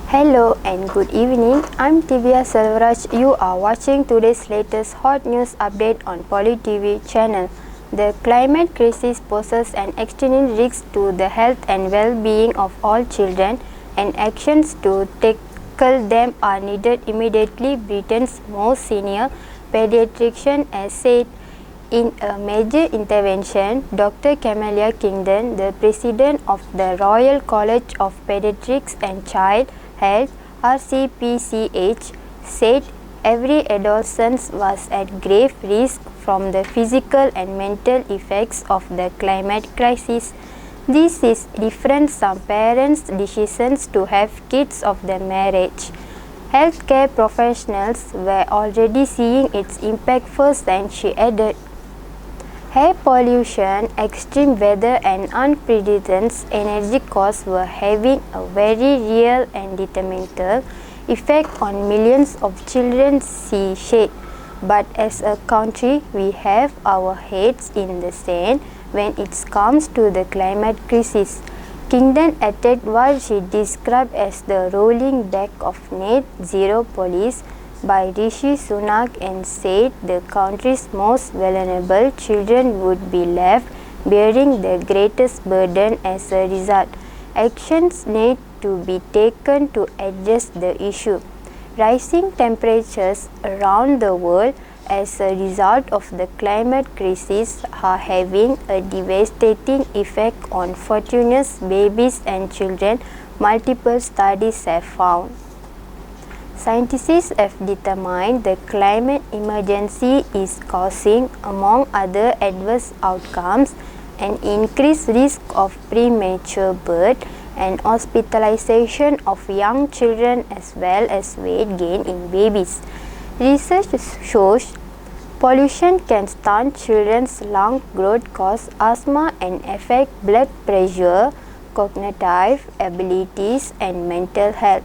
Hello and good evening. I'm Divya Selvaraj. You are watching today's latest hot news update on Poly TV channel. The climate crisis poses an extreme risk to the health and well-being of all children, and actions to tackle them are needed immediately. Britain's most senior pediatrician has said in a major intervention. Dr. Camelia Kingdon, the president of the Royal College of Pediatrics and Child Health (RCPCH), said every adolescent was at grave risk from the physical and mental effects of the climate crisis. This is different some parents' decisions to have kids of the marriage. Healthcare professionals were already seeing its impact first, and she added. Air pollution, extreme weather and unprecedented energy costs were having a very real and detrimental effect on millions of children, she said. But as a country, we have our heads in the sand when it comes to the climate crisis. Kingdon added what she described as the rolling back of net zero policy by Rishi Sunak, and said the country's most vulnerable children would be left bearing the greatest burden as a result. Actions need to be taken to address the issue. Rising temperatures around the world as a result of the climate crisis are having a devastating effect on fertility babies and children, multiple studies have found. Scientists have determined the climate emergency is causing, among other adverse outcomes, an increased risk of premature birth and hospitalization of young children as well as weight gain in babies. Research shows pollution can stunt children's lung growth, cause asthma, and affect blood pressure, cognitive abilities, and mental health.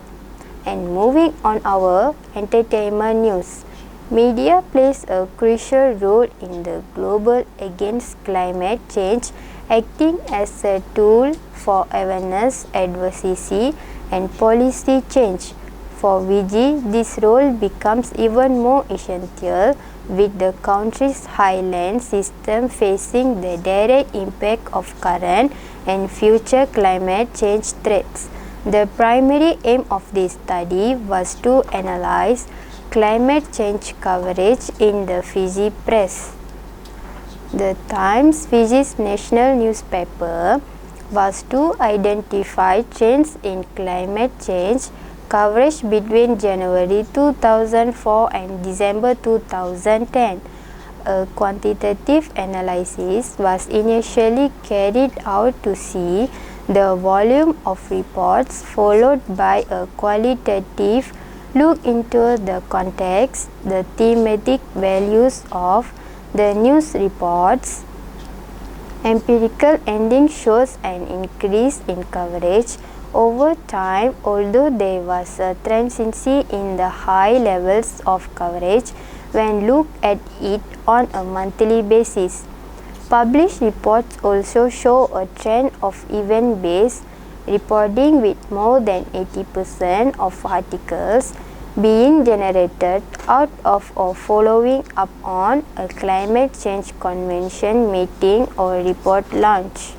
And moving on our entertainment news. Media plays a crucial role in the global against climate change, acting as a tool for awareness, advocacy, and policy change. For Fiji, this role becomes even more essential with the country's highland system facing the direct impact of current and future climate change threats. The primary aim of this study was to analyze climate change coverage in the Fiji press. The Times, Fiji's national newspaper, was to identify trends in climate change coverage between January 2004 and December 2010. A quantitative analysis was initially carried out to see the volume of reports, followed by a qualitative look into the context, the thematic values of the news reports. Empirical ending shows an increase in coverage over time, although there was a transiency in the high levels of coverage when looked at it on a monthly basis. Published reports also show a trend of event-based reporting, with more than 80% of articles being generated out of or following up on a climate change convention meeting or report launch.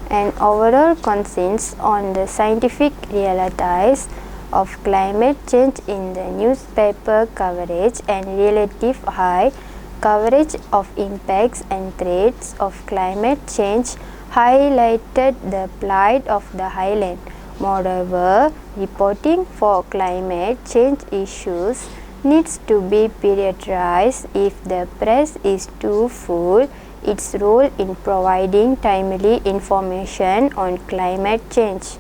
An overall consensus on the scientific realities of climate change in the newspaper coverage and relative high coverage of impacts and threats of climate change highlighted the plight of the highland. Moreover, reporting for climate change issues needs to be prioritized if the press is too full. Its role in providing timely information on climate change,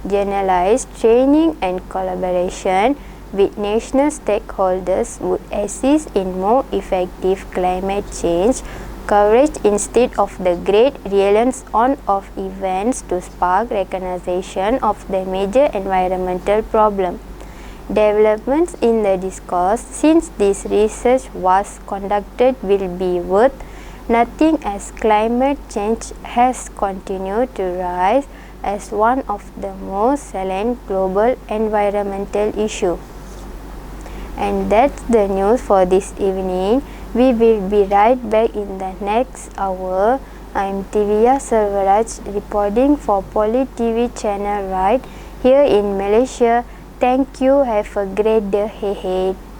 generalized training and collaboration with national stakeholders would assist in more effective climate change coverage instead of the great reliance on of events to spark recognition of the major environmental problem. Developments in the discourse since this research was conducted will be worth nothing as climate change has continued to rise as one of the most salient global environmental issues. And that's the news for this evening. We will be right back in the next hour. I'm Divya Selvaraj reporting for Poly TV channel right here in Malaysia. Thank you. Have a great day ahead.